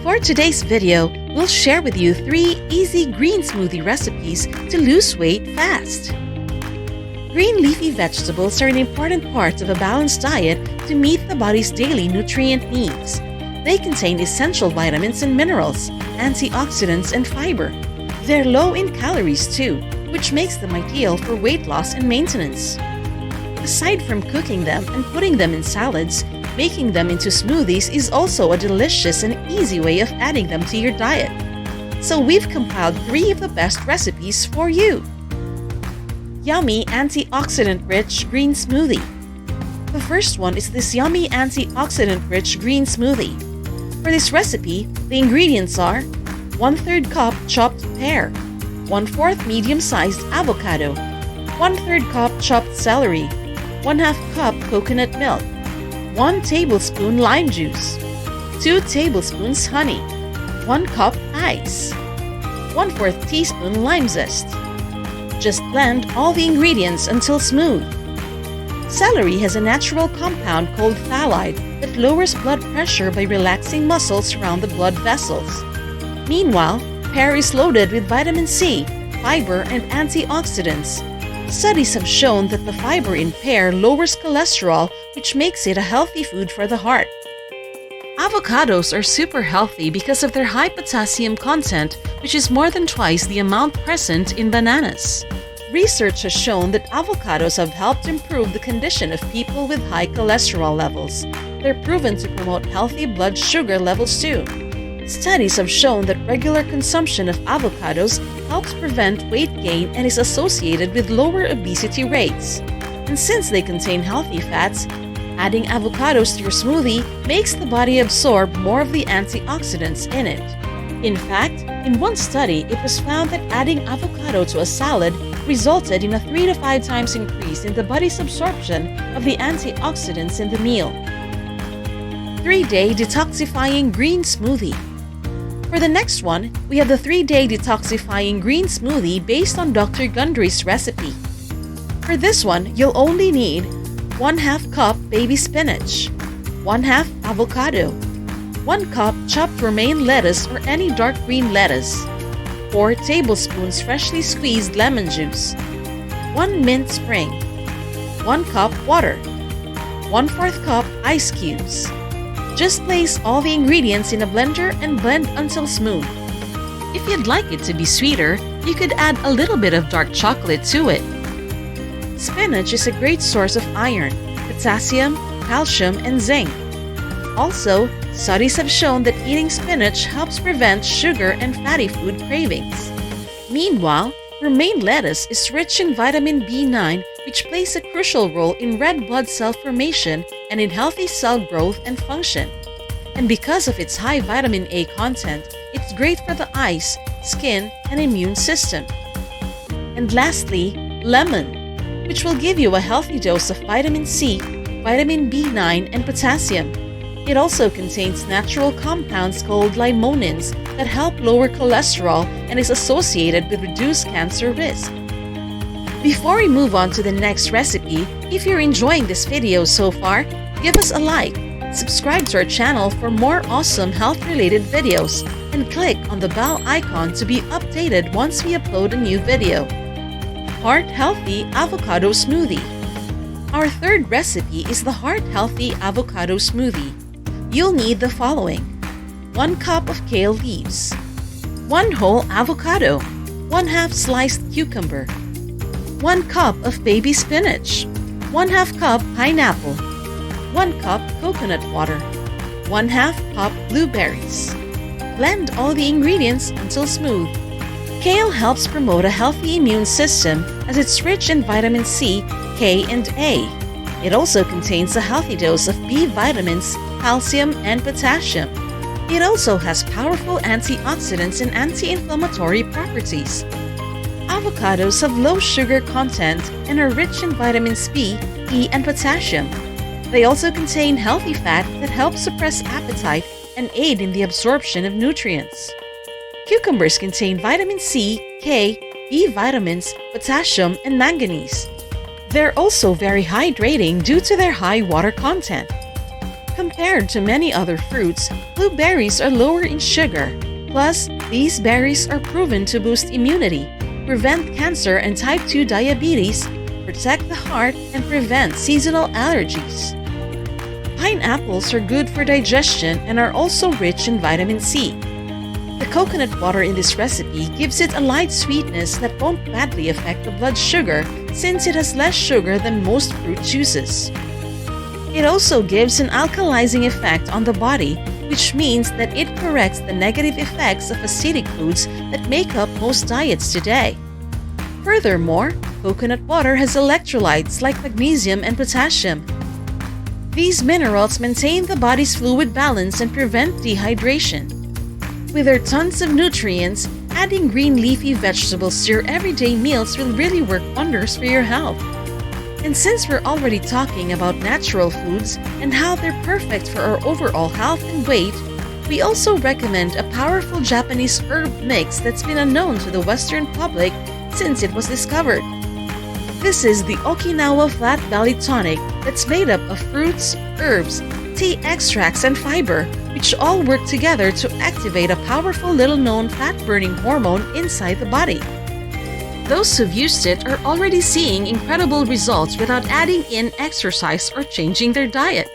For today's video, we'll share with you 3 easy green smoothie recipes to lose weight fast. Green leafy vegetables are an important part of a balanced diet to meet the body's daily nutrient needs. They contain essential vitamins and minerals, antioxidants, and fiber. They're low in calories too, which makes them ideal for weight loss and maintenance. Aside from cooking them and putting them in salads, making them into smoothies is also a delicious and easy way of adding them to your diet. So we've compiled 3 of the best recipes for you. Yummy antioxidant-rich green smoothie. The first one is this yummy antioxidant-rich green smoothie. For this recipe, the ingredients are 1/3 cup chopped pear, 1/4 medium-sized avocado, 1/3 cup chopped celery, 1/2 cup coconut milk, 1 tablespoon lime juice, 2 tablespoons honey, 1 cup ice, 1/4 teaspoon lime zest. Just blend all the ingredients until smooth. Celery has a natural compound called phthalate that lowers blood pressure by relaxing muscles around the blood vessels. Meanwhile, pear is loaded with vitamin C, fiber, and antioxidants. Studies have shown that the fiber in pear lowers cholesterol, which makes it a healthy food for the heart. Avocados are super healthy because of their high potassium content, which is more than twice the amount present in bananas. Research has shown that avocados have helped improve the condition of people with high cholesterol levels. They're proven to promote healthy blood sugar levels too. Studies have shown that regular consumption of avocados helps prevent weight gain and is associated with lower obesity rates. And since they contain healthy fats, adding avocados to your smoothie makes the body absorb more of the antioxidants in it. In fact, in one study, it was found that adding avocado to a salad resulted in a 3 to 5 times increase in the body's absorption of the antioxidants in the meal. 3-day detoxifying green smoothie. For the next one, we have the 3-day detoxifying green smoothie based on Dr. Gundry's recipe. For this one, you'll only need 1/2 cup baby spinach, 1/2 avocado, 1 cup chopped romaine lettuce or any dark green lettuce, 4 tablespoons freshly squeezed lemon juice, 1 mint spring, 1 cup water, 1/4 cup ice cubes. Just place all the ingredients in a blender and blend until smooth. If you'd like it to be sweeter, you could add a little bit of dark chocolate to it. Spinach is a great source of iron, potassium, calcium, and zinc. Also, studies have shown that eating spinach helps prevent sugar and fatty food cravings. Meanwhile, romaine lettuce is rich in vitamin B9, which plays a crucial role in red blood cell formation and in healthy cell growth and function. And because of its high vitamin A content, it's great for the eyes, skin, and immune system. And lastly, lemon, which will give you a healthy dose of vitamin C, vitamin B9, and potassium. It also contains natural compounds called limonins that help lower cholesterol and is associated with reduced cancer risk. Before we move on to the next recipe, if you're enjoying this video so far, give us a like, subscribe to our channel for more awesome health-related videos, and click on the bell icon to be updated once we upload a new video. Heart-healthy avocado smoothie. Our third recipe is the heart-healthy avocado smoothie. You'll need the following: 1 cup of kale leaves, 1 whole avocado, 1/2 sliced cucumber, 1 cup of baby spinach, 1/2 cup pineapple, 1 cup coconut water, 1/2 cup blueberries. Blend all the ingredients until smooth. Kale helps promote a healthy immune system as it's rich in vitamin C, K, and A. It also contains a healthy dose of B vitamins, calcium, and potassium. It also has powerful antioxidants and anti-inflammatory properties. Avocados have low sugar content and are rich in vitamins B, E, and potassium. They also contain healthy fat that helps suppress appetite and aid in the absorption of nutrients. Cucumbers contain vitamin C, K, B vitamins, potassium, and manganese. They're also very hydrating due to their high water content. Compared to many other fruits, blueberries are lower in sugar. Plus, these berries are proven to boost immunity, prevent cancer and type 2 diabetes, protect the heart, and prevent seasonal allergies. Pineapples are good for digestion and are also rich in vitamin C. The coconut water in this recipe gives it a light sweetness that won't badly affect the blood sugar since it has less sugar than most fruit juices. It also gives an alkalizing effect on the body, which means that it corrects the negative effects of acidic foods that make up most diets today. Furthermore, coconut water has electrolytes like magnesium and potassium. These minerals maintain the body's fluid balance and prevent dehydration. With their tons of nutrients, adding green leafy vegetables to your everyday meals will really work wonders for your health. And since we're already talking about natural foods and how they're perfect for our overall health and weight, we also recommend a powerful Japanese herb mix that's been unknown to the Western public since it was discovered. This is the Okinawa Flat Belly Tonic that's made up of fruits, herbs, tea extracts, and fiber, which all work together to activate a powerful little-known fat-burning hormone inside the body. Those who've used it are already seeing incredible results without adding in exercise or changing their diet.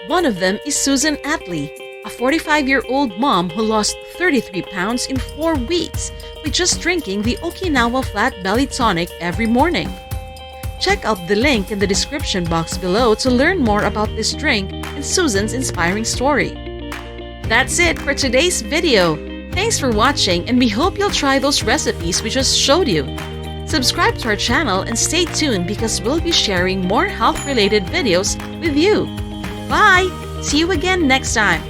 One of them is Susan Atley, a 45-year-old mom who lost 33 pounds in 4 weeks by just drinking the Okinawa Flat Belly Tonic every morning. Check out the link in the description box below to learn more about this drink and Susan's inspiring story. That's it for today's video. Thanks for watching, and we hope you'll try those recipes we just showed you. Subscribe to our channel and stay tuned because we'll be sharing more health-related videos with you. Bye! See you again next time.